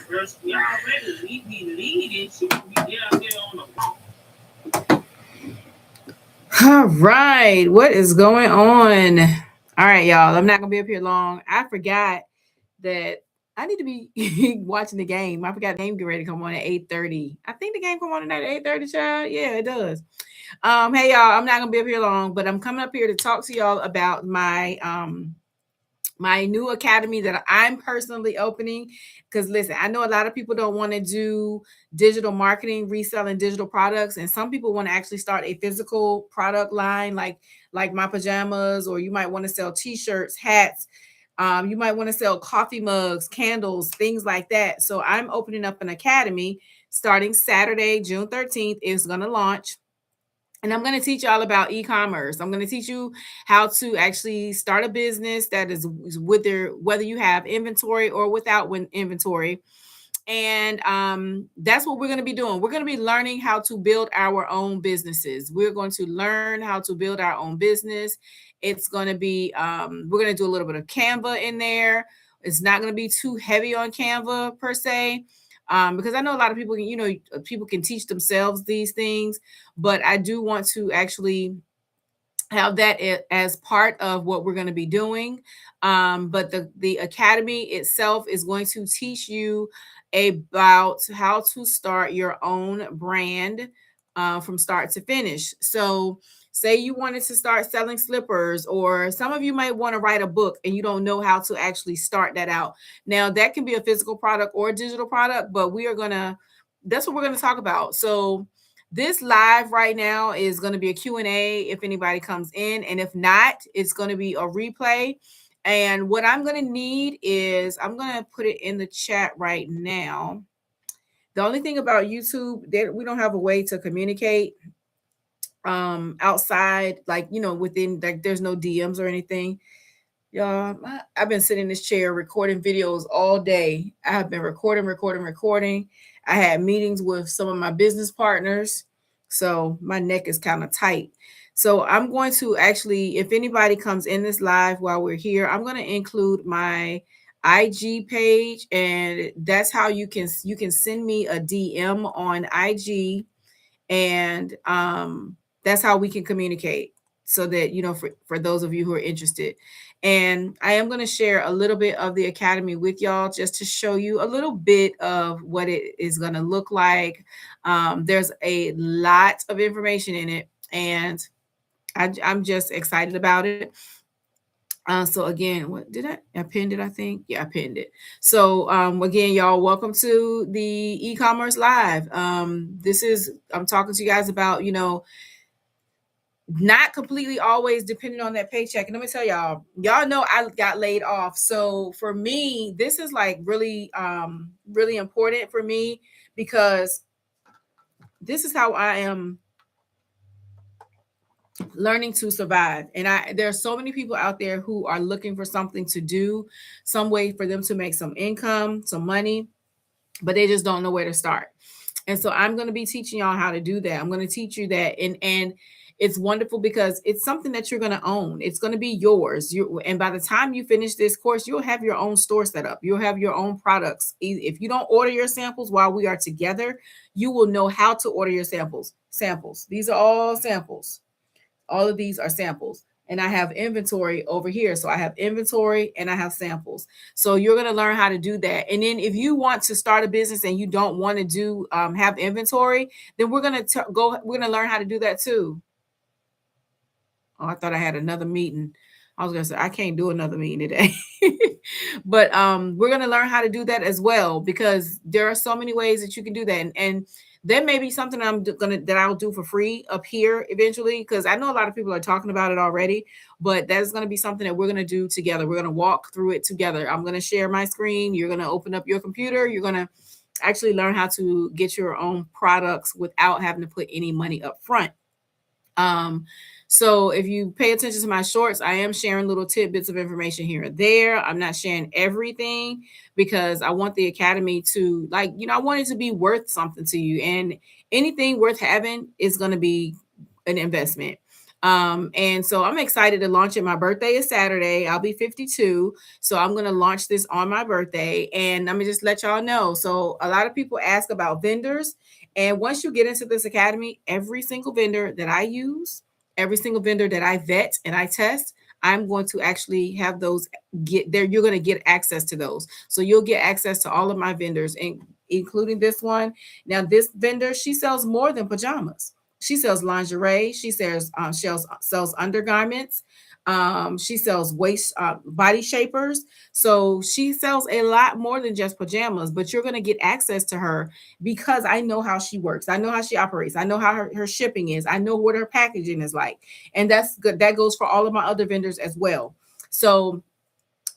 First, we already be leading. Should we get out there on the phone? All right, what is going on? All right, y'all. I'm not gonna be up here long. I forgot that I need to be watching the game. I forgot the game get ready to come on at 8:30. I think the game come on tonight at 8:30, child. Yeah, it does. Hey y'all, I'm not gonna be up here long, but I'm coming up here to talk to y'all about my new academy that I'm personally opening. Because listen, I know a lot of people don't want to do digital marketing, reselling digital products, and some people want to actually start a physical product line, like my pajamas, or you might want to sell T-shirts, hats. You might want to sell coffee mugs, candles, things like that. So I'm opening up an academy starting Saturday, June 13th. It's going to launch. And I'm going to teach you all about e-commerce. I'm going to teach you how to actually start a business that is whether you have inventory or without inventory. And that's what we're going to be doing. We're going to be learning how to build our own businesses. We're going to learn how to build our own business. It's going to be, we're going to do a little bit of Canva in there. It's not going to be too heavy on Canva per se. Because I know a lot of people can, people can teach themselves these things, but I do want to actually have that as part of what we're going to be doing. But the academy itself is going to teach you about how to start your own brand from start to finish. So say you wanted to start selling slippers, or some of you might want to write a book and you don't know how to actually start that out. Now that can be a physical product or a digital product, but that's what we're going to talk about. So this live right now is going to be a Q&A if anybody comes in, and if not, it's going to be a replay. And what I'm going to need is, I'm going to put it in the chat right now. The only thing about YouTube, we don't have a way to communicate outside, within, like, there's no DMs or anything. Y'all, I've been sitting in this chair recording videos all day. I have been recording. I had meetings with some of my business partners, so my neck is kind of tight. So I'm going to actually, if anybody comes in this live while we're here, I'm going to include my IG page, and that's how you can send me a DM on IG, and that's how we can communicate, so that for those of you who are interested. And I am going to share a little bit of the academy with y'all, just to show you a little bit of what it is going to look like. There's a lot of information in it, and I'm just excited about it. So again, what did I pinned it? I think, yeah, I pinned it. So again, y'all, welcome to the e-commerce live. I'm talking to you guys about, not completely always depending on that paycheck. And let me tell y'all know I got laid off. So for me, this is like really, really important for me, because this is how I am learning to survive. And there are so many people out there who are looking for something to do, some way for them to make some income, some money, but they just don't know where to start. And so I'm going to be teaching y'all how to do that. I'm going to teach you that. And it's wonderful because it's something that you're going to own. It's going to be yours. And by the time you finish this course, you'll have your own store set up. You'll have your own products. If you don't order your samples while we are together, you will know how to order your samples. These are all samples. All of these are samples. And I have inventory over here. So I have inventory and I have samples. So you're going to learn how to do that. And then if you want to start a business and you don't want to do have inventory, then we're going to learn how to do that too. Oh, I thought I had another meeting. I was going to say, I can't do another meeting today. But we're going to learn how to do that as well, because there are so many ways that you can do that. And there may be something that I'll do for free up here eventually, because I know a lot of people are talking about it already, but that's going to be something that we're going to do together. We're going to walk through it together. I'm going to share my screen. You're going to open up your computer. You're going to actually learn how to get your own products without having to put any money up front. So if you pay attention to my shorts, I am sharing little tidbits of information here and there. I'm not sharing everything, because I want the academy to, I want it to be worth something to you. And anything worth having is going to be an investment. And so I'm excited to launch it. My birthday is Saturday. I'll be 52. So I'm going to launch this on my birthday. And let me just let y'all know. So a lot of people ask about vendors. And once you get into this academy, every single vendor that I use, every single vendor that I vet and I test, I'm going to actually have those get there. You're going to get access to those. So you'll get access to all of my vendors, including this one. Now, this vendor, she sells more than pajamas. She sells lingerie. She sells undergarments. She sells waist body shapers. So she sells a lot more than just pajamas. But you're going to get access to her because I know how she works. I know how she operates. I know how her shipping is. I know what her packaging is like, and that's good. That goes for all of my other vendors as well. So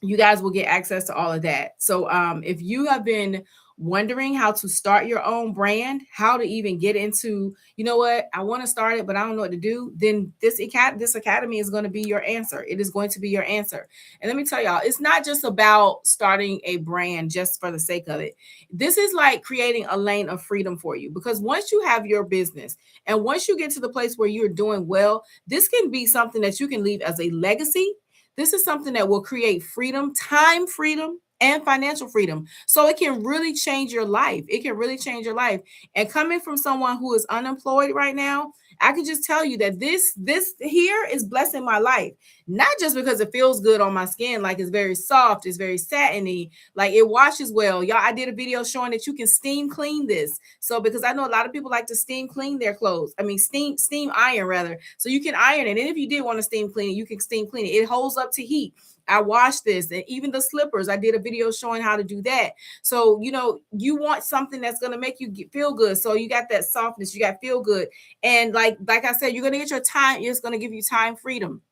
you guys will get access to all of that. So if you have been wondering how to start your own brand, how to even get into, you know what, I want to start it, but I don't know what to do, then this academy is going to be your answer. It is going to be your answer. And let me tell y'all, it's not just about starting a brand just for the sake of it. This is like creating a lane of freedom for you, because once you have your business and once you get to the place where you're doing well, this can be something that you can leave as a legacy. This is something that will create freedom, time freedom, and financial freedom. So it can really change your life. It can really change your life. And coming from someone who is unemployed right now, I can just tell you that this here is blessing my life. Not just because it feels good on my skin, like it's very soft, it's very satiny, like it washes well. Y'all, I did a video showing that you can steam clean this. So because I know a lot of people like to steam clean their clothes. I mean, steam iron rather. So you can iron it. And if you did want to steam clean it, you can steam clean it. It holds up to heat. I washed this, and even the slippers, I did a video showing how to do that. So, you want something that's going to make you feel good. So you got that softness, you got feel good. And like I said, you're going to get your time. It's going to give you time freedom.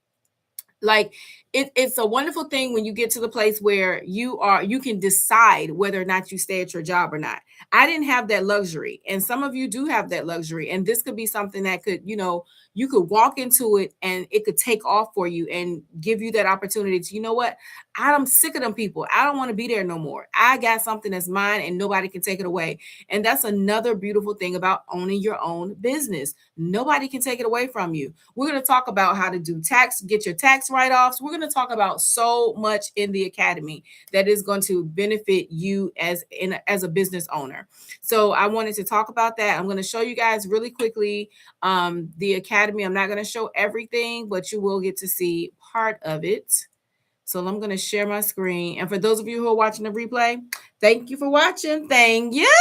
Like it's a wonderful thing when you get to the place where you can decide whether or not you stay at your job or not. I didn't have that luxury, and some of you do have that luxury, and this could be something that could, you could walk into it and it could take off for you and give you that opportunity to, you know what, I'm sick of them people. I don't want to be there no more. I got something that's mine and nobody can take it away. And that's another beautiful thing about owning your own business. Nobody can take it away from you. We're going to talk about how to do tax, get your tax write-offs. We're going to talk about so much in the academy that is going to benefit you as a business owner. So I wanted to talk about that. I'm going to show you guys really quickly the academy. I'm not going to show everything, but you will get to see part of it. So I'm going to share my screen. And for those of you who are watching the replay, thank you for watching. Thank you.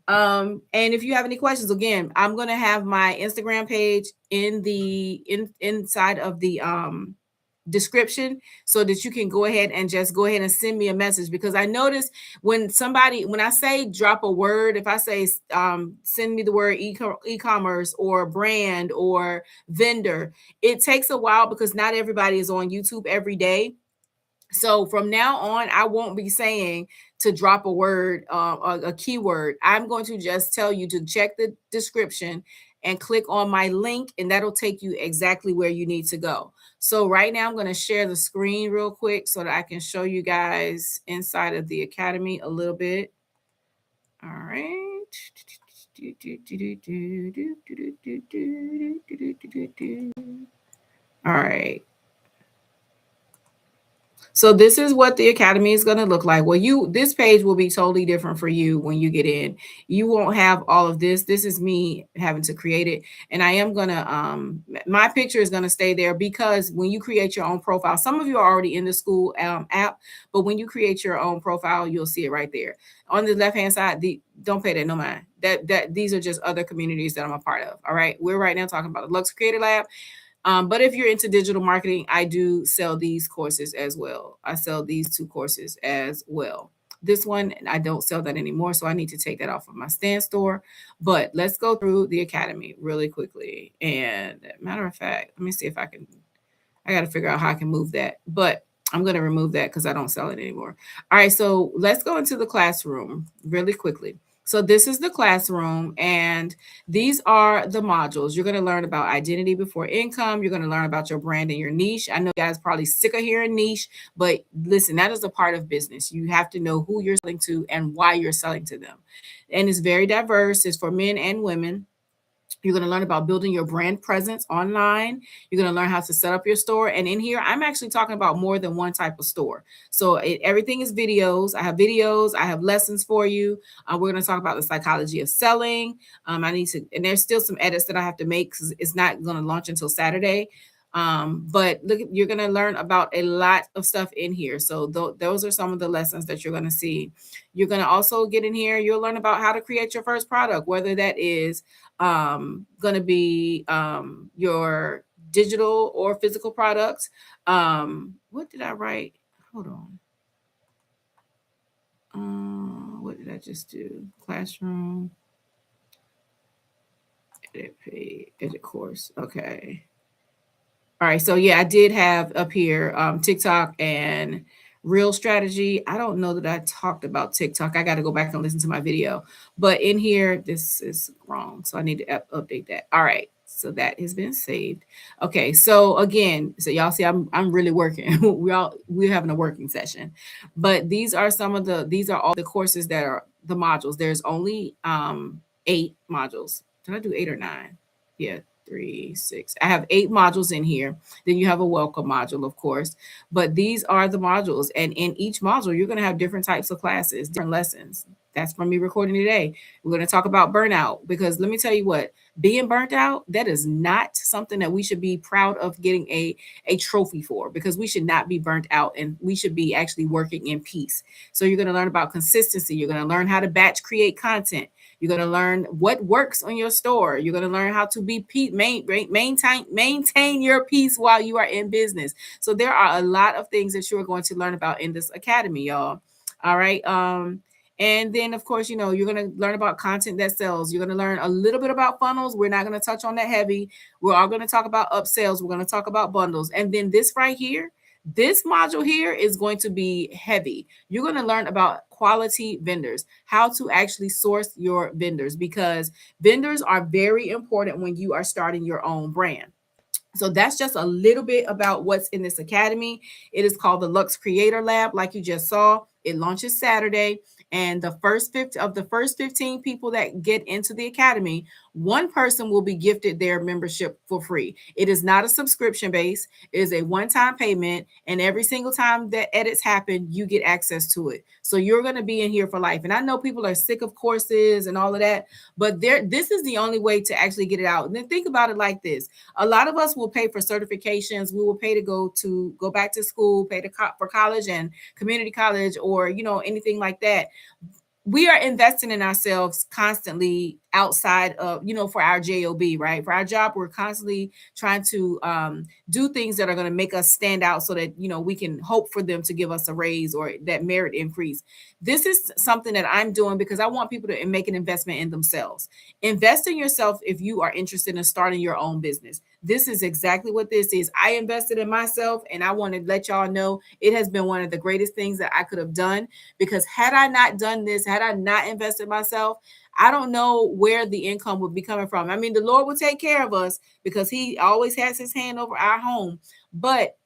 And if you have any questions, again, I'm going to have my Instagram page inside of the description so that you can go ahead and send me a message, because I notice when I say drop a word, if I say send me the word e-commerce or brand or vendor, it takes a while because not everybody is on YouTube every day. So from now on, I won't be saying to drop a word, a keyword. I'm going to just tell you to check the description and click on my link, and that'll take you exactly where you need to go. So right now, I'm going to share the screen real quick so that I can show you guys inside of the academy a little bit. All right. All right. So this is what the academy is going to look like. Well, this page will be totally different for you when you get in. You won't have all of this. This is me having to create it. And I am going to, my picture is going to stay there, because when you create your own profile, some of you are already in the school app, but when you create your own profile, you'll see it right there. On the left-hand side, don't pay that no mind. These are just other communities that I'm a part of. All right. We're right now talking about the Lux Creator Lab. But if you're into digital marketing, I do sell these courses as well. I sell these 2 courses as well. This one, I don't sell that anymore, so I need to take that off of my stand store. But let's go through the academy really quickly. And matter of fact, let me see if I got to figure out how I can move that. But I'm going to remove that because I don't sell it anymore. All right, so let's go into the classroom really quickly. So this is the classroom, and these are the modules. You're going to learn about identity before income. You're going to learn about your brand and your niche. I know you guys are probably sick of hearing niche, but listen, that is a part of business. You have to know who you're selling to and why you're selling to them. And it's very diverse. It's for men and women. You're going to learn about building your brand presence online. You're going to learn how to set up your store. And in here, I'm actually talking about more than one type of store. So everything is videos. I have videos. I have lessons for you. We're going to talk about the psychology of selling. I need to, and there's still some edits that I have to make because it's not going to launch until Saturday. But look, you're going to learn about a lot of stuff in here. So those are some of the lessons that you're going to see. You're going to also get in here. You'll learn about how to create your first product, whether that is going to be your digital or physical products. What did I write? Hold on. What did I just do? Classroom, edit page, edit course. Okay. All right. So yeah, I did have up here TikTok and real strategy. I don't know that I talked about TikTok. I got to go back and listen to my video. But in here, this is wrong. So I need to update that. All right. So that has been saved. Okay. So again, so y'all see I'm really working. we're having a working session. But these are all the courses that are the modules. There's only 8 modules. Did I do 8 or 9? Yeah, 3, 6. I have 8 modules in here. Then you have a welcome module, of course. But these are the modules. And in each module, you're going to have different types of classes, different lessons. That's from me recording today. We're going to talk about burnout because let me tell you what, being burnt out, that is not something that we should be proud of getting a trophy for, because we should not be burnt out and we should be actually working in peace. So you're going to learn about consistency. You're going to learn how to batch create content. You're going to learn what works on your store. You're going to learn how to maintain your peace while you are in business. So there are a lot of things that you're going to learn about in this academy, y'all. All right. And then, of course, you're going to learn about content that sells. You're going to learn a little bit about funnels. We're not going to touch on that heavy. We're all going to talk about upsells. We're going to talk about bundles. And then this right here, this module here is going to be heavy. You're going to learn about quality vendors, how to actually source your vendors, because vendors are very important when you are starting your own brand. So that's just a little bit about what's in this academy. It is called the Lux Creator Lab, like you just saw. It launches Saturday. And the first 15 people that get into the academy, one person will be gifted their membership for free. It is not a subscription base. It is a one-time payment. And every single time that edits happen, you get access to it. So you're going to be in here for life. And I know people are sick of courses and all of that, but this is the only way to actually get it out. And then think about it like this. A lot of us will pay for certifications. We will pay to go back to school, pay for college and community college, or anything like that. We are investing in ourselves constantly outside of, for our job, right? For our job, we're constantly trying to do things that are going to make us stand out so that, we can hope for them to give us a raise or that merit increase. This is something that I'm doing because I want people to make an investment in themselves. Invest in yourself if you are interested in starting your own business. This is exactly what this is. I invested in myself, and I want to let y'all know it has been one of the greatest things that I could have done, because had I not done this, had I not invested myself, I don't know where the income would be coming from. I mean, the Lord will take care of us because he always has his hand over our home. But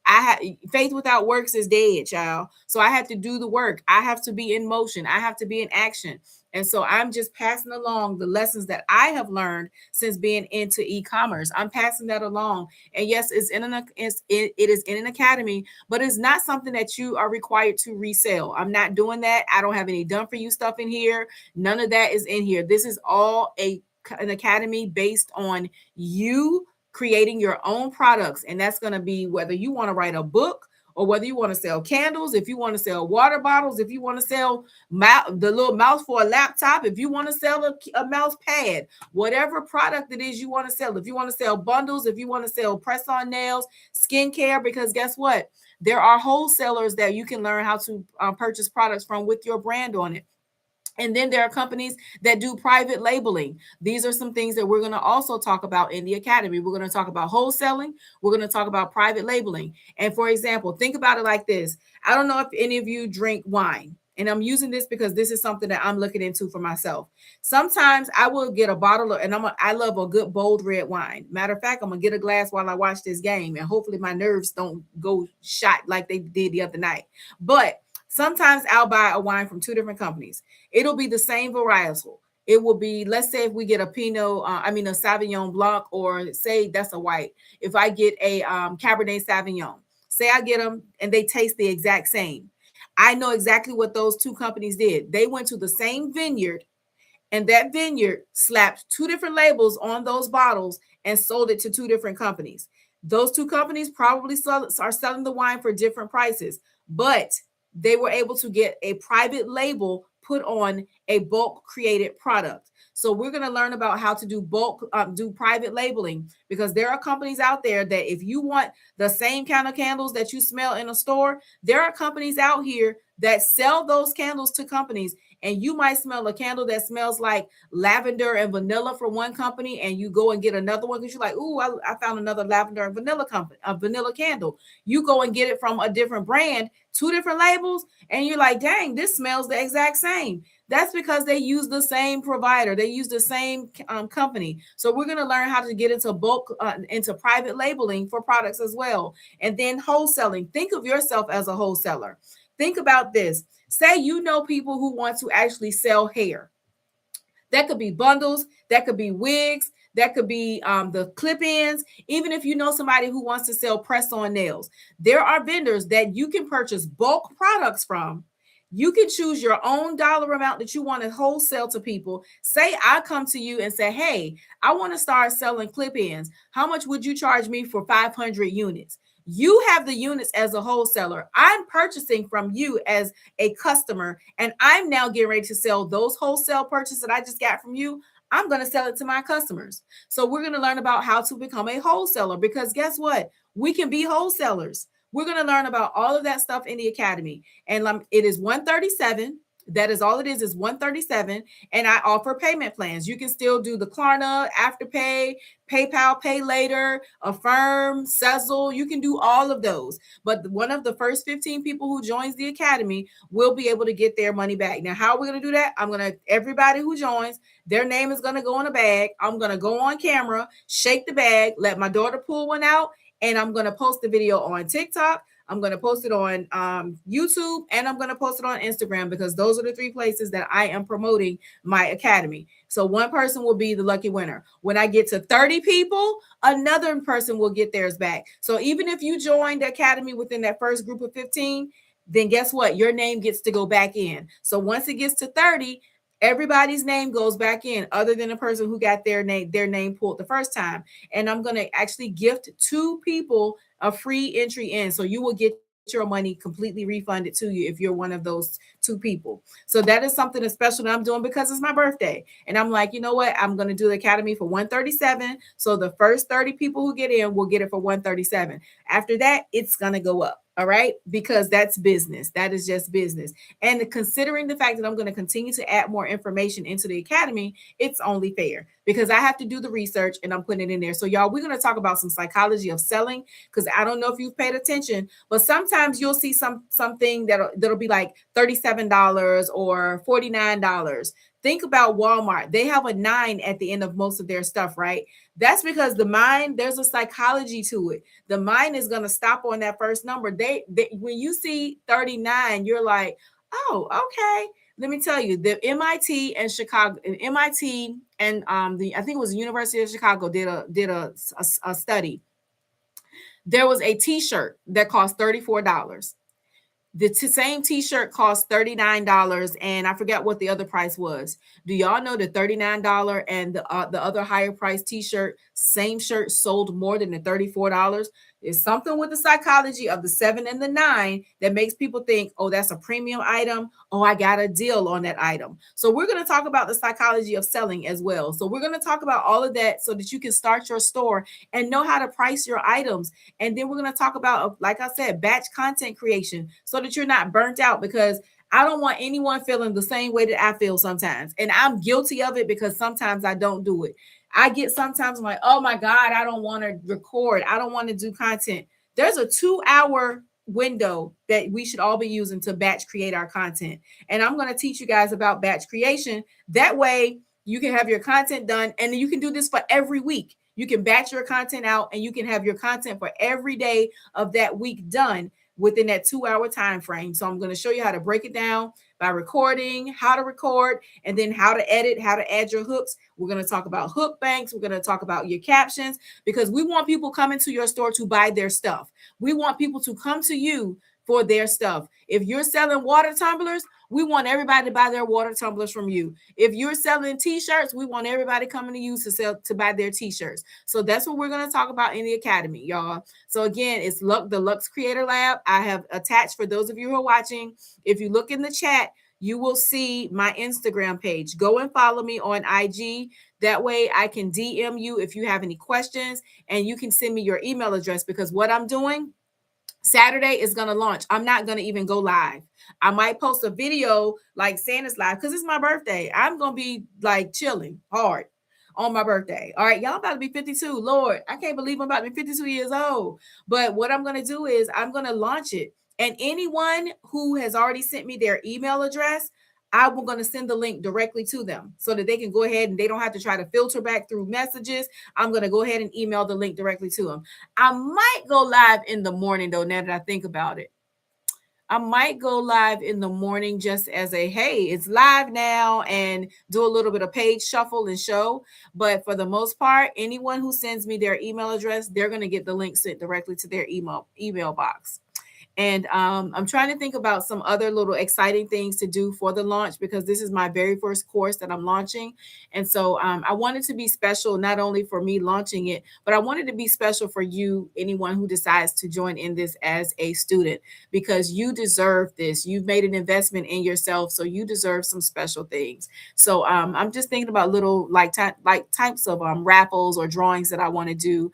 faith without works is dead, child. So I have to do the work. I have to be in motion. I have to be in action. And so I'm just passing along the lessons that I have learned since being into e-commerce. I'm passing that along. And yes, it is in an academy, but it's not something that you are required to resell. I'm not doing that. I don't have any done for you stuff in here. None of that is in here. This is all an academy based on you creating your own products. And that's going to be whether you want to write a book, or whether you want to sell candles, if you want to sell water bottles, if you want to sell the little mouse for a laptop, if you want to sell a mouse pad, whatever product it is you want to sell, if you want to sell bundles, if you want to sell press-on nails, skincare, because guess what? There are wholesalers that you can learn how to purchase products from with your brand on it. And then there are companies that do private labeling. These are some things that we're going to also talk about in the academy. We're going to talk about wholesaling. We're going to talk about private labeling. And for example, think about it like this. I don't know if any of you drink wine. And I'm using this because this is something that I'm looking into for myself. Sometimes I will get a bottle of, and I love a good bold red wine. Matter of fact, I'm going to get a glass while I watch this game. And hopefully my nerves don't go shot like they did the other night. But sometimes I'll buy a wine from 2 different companies. It'll be the same varietal. it will be, let's say if we get a Pinot, a Sauvignon Blanc, or say that's a white. If I get a Cabernet Sauvignon, say I get them and they taste the exact same. I know exactly what those two companies did. They went to the same vineyard, and that vineyard slapped two different labels on those bottles and sold it to two different companies. Those two companies probably are selling the wine for different prices, but they were able to get a private label put on a bulk created product. So we're going to learn about how to do do private labeling, because there are companies out there that if you want the same kind of candles that you smell in a store, there are companies out here that sell those candles to companies, and you might smell a candle that smells like lavender and vanilla from one company, and you go and get another one because you're like, ooh, I found another lavender and vanilla company, a vanilla candle. You go and get it from a different brand, two different labels, and you're like, dang, this smells the exact same. That's because they use the same provider. They use the same company. So we're going to learn how to get into into private labeling for products as well. And then wholesaling. Think of yourself as a wholesaler. Think about this. Say you know people who want to actually sell hair. That could be bundles, that could be wigs, that could be the clip-ins. Even if you know somebody who wants to sell press-on nails, there are vendors that you can purchase bulk products from. You can choose your own dollar amount that you want to wholesale to people. Say I come to you and say, hey, I want to start selling clip-ins. How much would you charge me for 500 units? You have the units as a wholesaler. I'm purchasing from you as a customer, and I'm now getting ready to sell those wholesale purchases that I just got from you. I'm going to sell it to my customers. So we're going to learn about how to become a wholesaler, because guess what? We can be wholesalers. We're going to learn about all of that stuff in the academy. And it is 137. That is all it is 137. And I offer payment plans. You can still do the Klarna, Afterpay, PayPal, Pay Later, Affirm, Sezzle. You can do all of those. But one of the first 15 people who joins the academy will be able to get their money back. Now, how are we going to do that? Everybody who joins, their name is going to go in a bag. I'm going to go on camera, shake the bag, let my daughter pull one out, and I'm going to post the video on TikTok. I'm going to post it on YouTube, and I'm going to post it on Instagram, because those are the three places that I am promoting my academy. So one person will be the lucky winner. When I get to 30 people, another person will get theirs back. So even if you join the academy within that first group of 15, then guess what? Your name gets to go back in. So once it gets to 30, everybody's name goes back in, other than the person who got their name pulled the first time. And I'm going to actually gift two people a free entry in. So you will get your money completely refunded to you if you're one of those two people. So that is something special that I'm doing because it's my birthday. And I'm like, you know what? I'm going to do the academy for 137. So the first 30 people who get in will get it for 137. After that, it's going to go up. All right. Because that's business. That is just business. And considering the fact that I'm going to continue to add more information into the academy, it's only fair, because I have to do the research and I'm putting it in there. So y'all, we're going to talk about some psychology of selling, because I don't know if you've paid attention, but sometimes you'll see something that'll be like $37 or $49. Think about Walmart. They have a 9 at the end of most of their stuff, right? That's because the mind, there's a psychology to it. The mind is going to stop on that first number. They when you see 39, you're like, oh, okay. Let me tell you, the MIT and Chicago, MIT and I think it was the University of Chicago did a study. There was a T-shirt that cost $34. The same T-shirt cost $39, and I forgot what the other price was. Do y'all know the $39 and the other higher price T-shirt, same shirt, sold more than the $34? There's something with the psychology of the 7 and the 9 that makes people think, oh, that's a premium item. Oh, I got a deal on that item. So we're going to talk about the psychology of selling as well. So we're going to talk about all of that so that you can start your store and know how to price your items. And then we're going to talk about, like I said, batch content creation so that you're not burnt out, because I don't want anyone feeling the same way that I feel sometimes. And I'm guilty of it, because sometimes I don't do it. I get sometimes I'm like, oh my God, I don't want to record. I don't want to do content. There's a 2-hour window that we should all be using to batch create our content. And I'm going to teach you guys about batch creation. That way you can have your content done, and you can do this for every week. You can batch your content out, and you can have your content for every day of that week done within that 2-hour time frame. So I'm going to show you how to break it down, by recording, how to record, and then how to edit, how to add your hooks. We're going to talk about hook banks. We're going to talk about your captions because we want people coming to your store to buy their stuff. We want people to come to you for their stuff. If you're selling water tumblers, we want everybody to buy their water tumblers from you. If you're selling t-shirts, we want everybody coming to you to buy their t-shirts. So that's what we're going to talk about in the academy, y'all. So again, it's the Lux Creator Lab. I have attached, for those of you who are watching, if you look in the chat, you will see my Instagram page. Go and follow me on IG. That way I can DM you if you have any questions, and you can send me your email address, because what I'm doing Saturday is going to launch. I'm not going to even go live. I might post a video like Santa's live because it's my birthday. I'm going to be like chilling hard on my birthday. All right, y'all about to be 52. Lord, I can't believe I'm about to be 52 years old. But what I'm going to do is I'm going to launch it. And anyone who has already sent me their email address, I'm going to send the link directly to them so that they can go ahead and they don't have to try to filter back through messages. I'm going to go ahead and email the link directly to them. I might go live in the morning, though, now that I think about it. I might go live in the morning just as a, hey, it's live now, and do a little bit of page shuffle and show. But for the most part, anyone who sends me their email address, they're going to get the link sent directly to their email box. And I'm trying to think about some other little exciting things to do for the launch, because this is my very first course that I'm launching. And so I wanted to be special, not only for me launching it, but I wanted to be special for you, anyone who decides to join in this as a student, because you deserve this. You've made an investment in yourself, so you deserve some special things. So I'm just thinking about little types of raffles or drawings that I want to do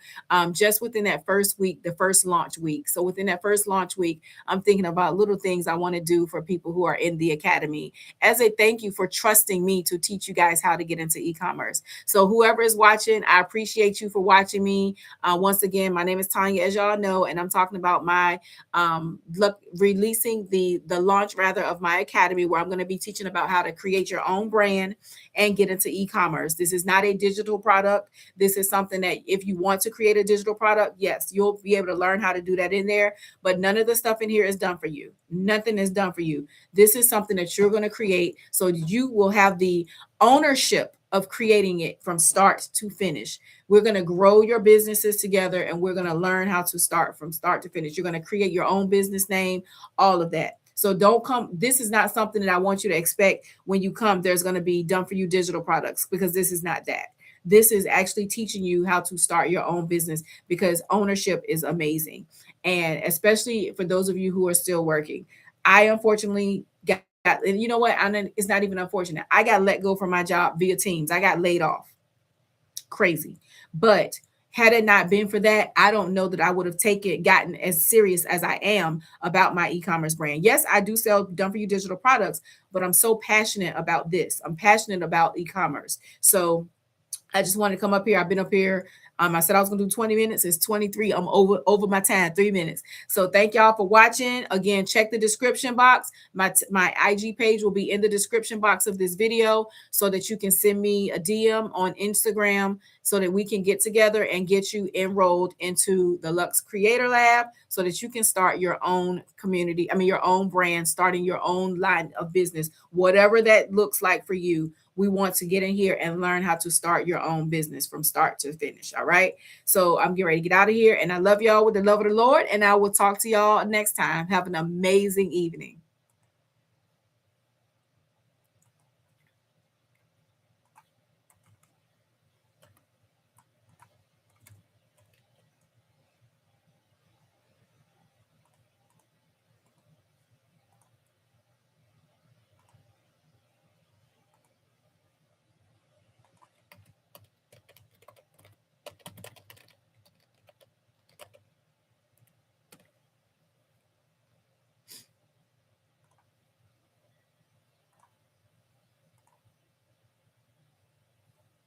just within that first week, the first launch week. So within that first launch week, I'm thinking about little things I want to do for people who are in the academy as a thank you for trusting me to teach you guys how to get into e-commerce. So whoever is watching, I appreciate you for watching me. Once again, my name is Tanya, as y'all know, and I'm talking about my releasing the launch rather of my academy, where I'm going to be teaching about how to create your own brand and get into e-commerce. This is not a digital product. This is something that if you want to create a digital product, yes, you'll be able to learn how to do that in there. But none of the stuff in here is done for you. Nothing is done for you. This is something that you're going to create, so you will have the ownership of creating it from start to finish. We're going to grow your businesses together, and we're going to learn how to start from start to finish. You're going to create your own business name, all of that. So don't come. This is not something that I want you to expect when you come. There's going to be done for you digital products, because this is not that. This is actually teaching you how to start your own business, because ownership is amazing. And especially for those of you who are still working. I unfortunately got, and you know what? It's not even unfortunate. I got let go from my job via Teams. I got laid off. Crazy. But had it not been for that, I don't know that I would have gotten as serious as I am about my e-commerce brand. Yes, I do sell done for you digital products, but I'm so passionate about this. I'm passionate about e-commerce. So I just wanted to come up here. I've been up here. I said I was gonna do 20 minutes. It's 23. I'm over my time, 3 minutes. So thank y'all for watching. Again, check the description box. My IG page will be in the description box of this video, so that you can send me a DM on Instagram, so that we can get together and get you enrolled into the Lux Creator Lab, so that you can start your own community. I mean, your own brand, starting your own line of business, whatever that looks like for you. We want to get in here and learn how to start your own business from start to finish. All right. So I'm getting ready to get out of here, and I love y'all with the love of the Lord. And I will talk to y'all next time. Have an amazing evening.